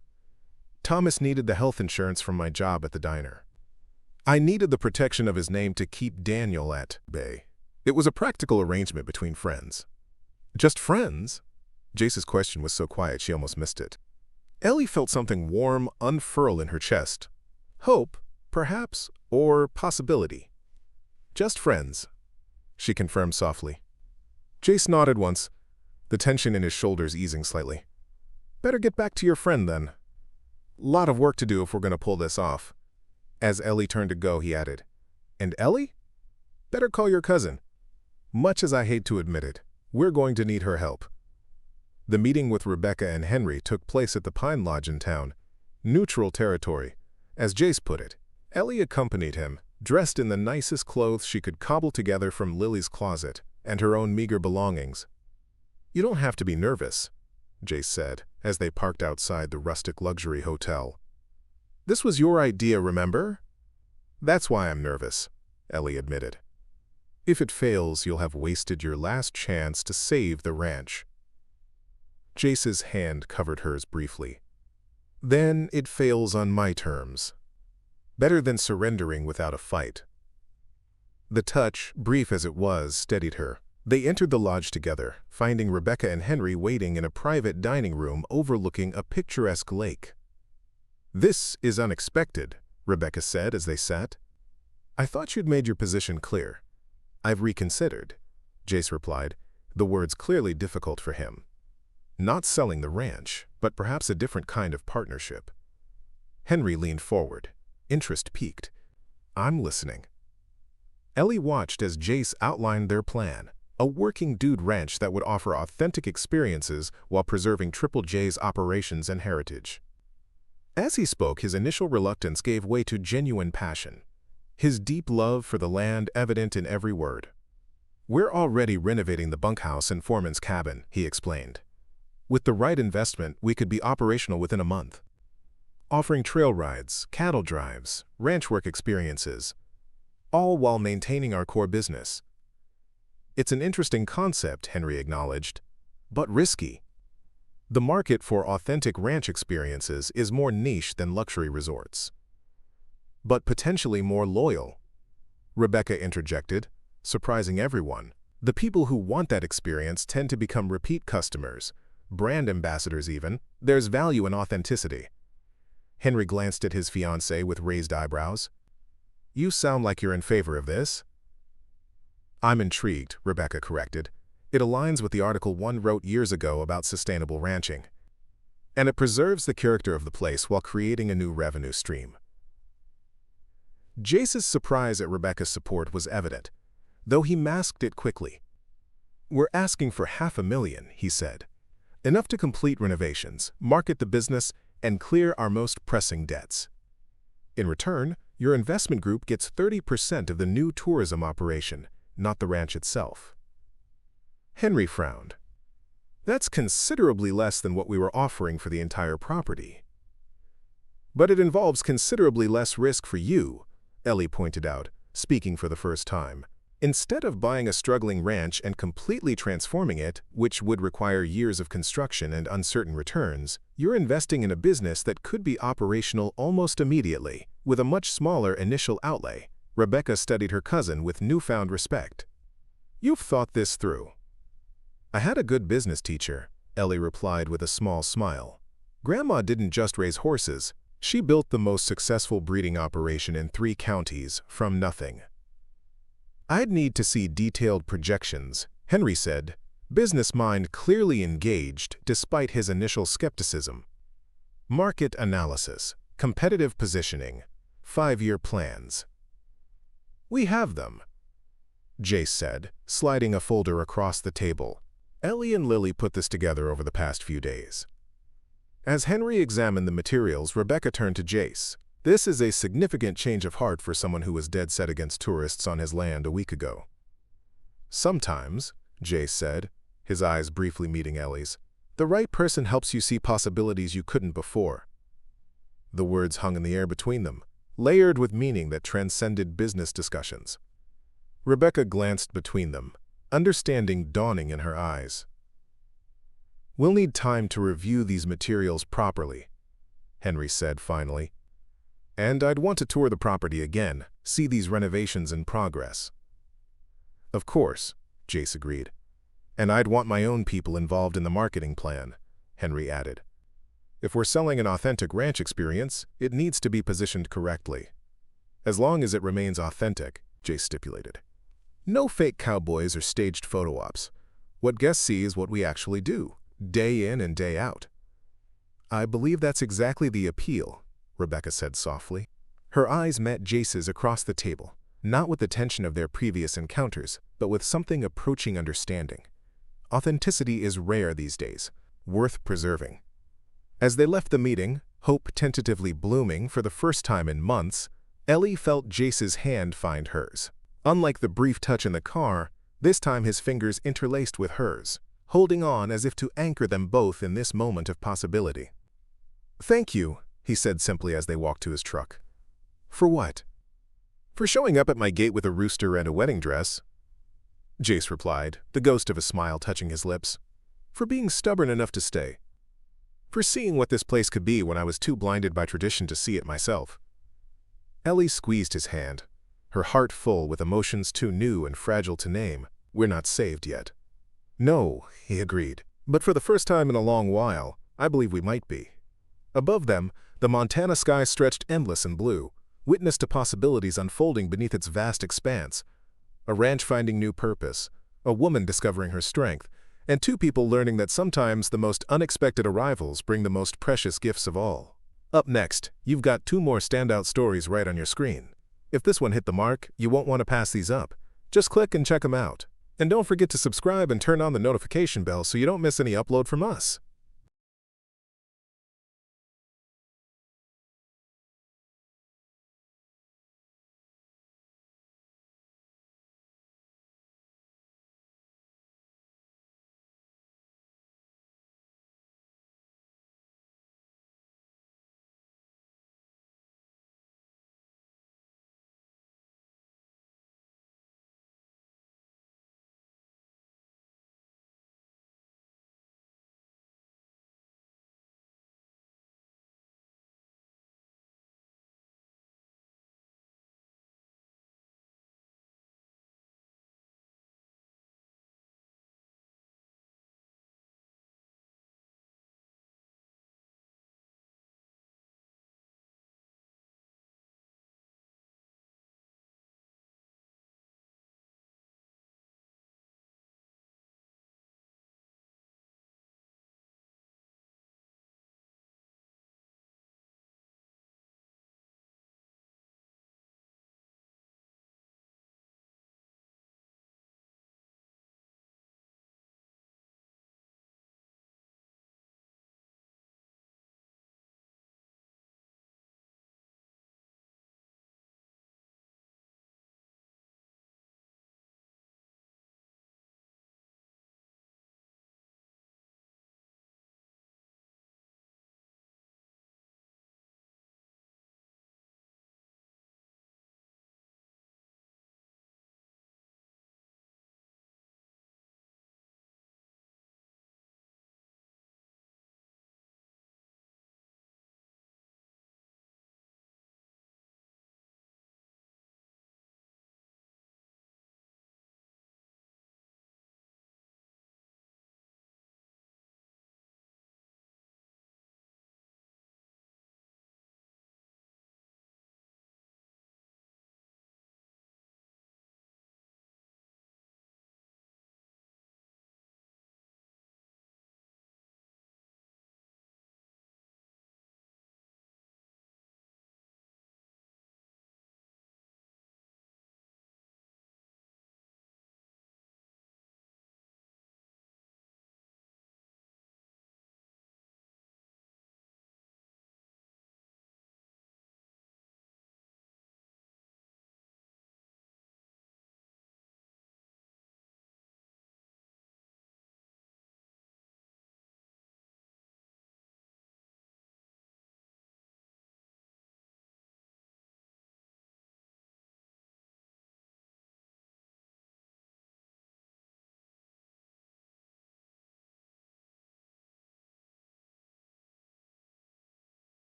"Thomas needed the health insurance from my job at the diner. I needed the protection of his name to keep Daniel at bay. It was a practical arrangement between friends." "Just friends?" Jace's question was so quiet she almost missed it. Ellie felt something warm unfurl in her chest. Hope, perhaps, or possibility. "Just friends," she confirmed softly. Jace nodded once, the tension in his shoulders easing slightly. "Better get back to your friend, then. Lot of work to do if we're going to pull this off." As Ellie turned to go, he added, "And Ellie? Better call your cousin. Much as I hate to admit it, we're going to need her help." The meeting with Rebecca and Henry took place at the Pine Lodge in town, neutral territory. As Jace put it, Ellie accompanied him, dressed in the nicest clothes she could cobble together from Lily's closet and her own meager belongings. "You don't have to be nervous," Jace said, as they parked outside the rustic luxury hotel. "This was your idea, remember?" "That's why I'm nervous," Ellie admitted. "If it fails, you'll have wasted your last chance to save the ranch." Jace's hand covered hers briefly. "Then it fails on my terms. Better than surrendering without a fight." The touch, brief as it was, steadied her. They entered the lodge together, finding Rebecca and Henry waiting in a private dining room overlooking a picturesque lake. "This is unexpected," Rebecca said as they sat. "I thought you'd made your position clear." "I've reconsidered," Jace replied, the words clearly difficult for him. "Not selling the ranch, but perhaps a different kind of partnership." Henry leaned forward, interest piqued. "I'm listening." Ellie watched as Jace outlined their plan, a working dude ranch that would offer authentic experiences while preserving Triple J's operations and heritage. As he spoke, his initial reluctance gave way to genuine passion, his deep love for the land evident in every word. "We're already renovating the bunkhouse and foreman's cabin," he explained. "With the right investment, we could be operational within a month, offering trail rides, cattle drives, ranch work experiences, all while maintaining our core business." "It's an interesting concept," Henry acknowledged, "but risky. The market for authentic ranch experiences is more niche than luxury resorts." "But potentially more loyal," Rebecca interjected, surprising everyone. "The people who want that experience tend to become repeat customers, brand ambassadors even. There's value in authenticity." Henry glanced at his fiancée with raised eyebrows. "You sound like you're in favor of this." "I'm intrigued," Rebecca corrected. "It aligns with the article one wrote years ago about sustainable ranching. And it preserves the character of the place while creating a new revenue stream." Jace's surprise at Rebecca's support was evident, though he masked it quickly. "We're asking for $500,000, he said. "Enough to complete renovations, market the business, and clear our most pressing debts. In return, your investment group gets 30% of the new tourism operation, not the ranch itself." Henry frowned. "That's considerably less than what we were offering for the entire property." "But it involves considerably less risk for you," Ellie pointed out, speaking for the first time. "Instead of buying a struggling ranch and completely transforming it, which would require years of construction and uncertain returns, you're investing in a business that could be operational almost immediately, with a much smaller initial outlay." Rebecca studied her cousin with newfound respect. "You've thought this through." "I had a good business teacher," Ellie replied with a small smile. "Grandma didn't just raise horses. She built the most successful breeding operation in 3 counties from nothing." "I'd need to see detailed projections," Henry said, business mind clearly engaged despite his initial skepticism. "Market analysis, competitive positioning, 5-year plans. We have them, Jace said, sliding a folder across the table. Ellie and Lily put this together over the past few days. As Henry examined the materials, Rebecca turned to Jace. This is a significant change of heart for someone who was dead set against tourists on his land a week ago. Sometimes, Jace said, his eyes briefly meeting Ellie's, the right person helps you see possibilities you couldn't before. The words hung in the air between them, layered with meaning that transcended business discussions. Rebecca glanced between them, understanding dawning in her eyes. We'll need time to review these materials properly, Henry said finally. And I'd want to tour the property again, see these renovations in progress. Of course, Jace agreed. And I'd want my own people involved in the marketing plan, Henry added. If we're selling an authentic ranch experience, it needs to be positioned correctly. As long as it remains authentic, Jace stipulated. No fake cowboys or staged photo ops. What guests see is what we actually do, day in and day out. I believe that's exactly the appeal, Rebecca said softly. Her eyes met Jace's across the table, not with the tension of their previous encounters, but with something approaching understanding. Authenticity is rare these days, worth preserving. As they left the meeting, hope tentatively blooming for the first time in months, Ellie felt Jace's hand find hers. Unlike the brief touch in the car, this time his fingers interlaced with hers, holding on as if to anchor them both in this moment of possibility. "Thank you," he said simply as they walked to his truck. "For what?" "For showing up at my gate with a rooster and a wedding dress," Jace replied, the ghost of a smile touching his lips. "For being stubborn enough to stay. For seeing what this place could be when I was too blinded by tradition to see it myself." Ellie squeezed his hand, her heart full with emotions too new and fragile to name. "We're not saved yet." "No," he agreed. "But for the first time in a long while, I believe we might be." Above them, the Montana sky stretched endless and blue, witness to possibilities unfolding beneath its vast expanse. A ranch finding new purpose, a woman discovering her strength, and two people learning that sometimes the most unexpected arrivals bring the most precious gifts of all. Up next, you've got 2 more standout stories right on your screen. If this one hit the mark, you won't want to pass these up. Just click and check them out. And don't forget to subscribe and turn on the notification bell so you don't miss any upload from us.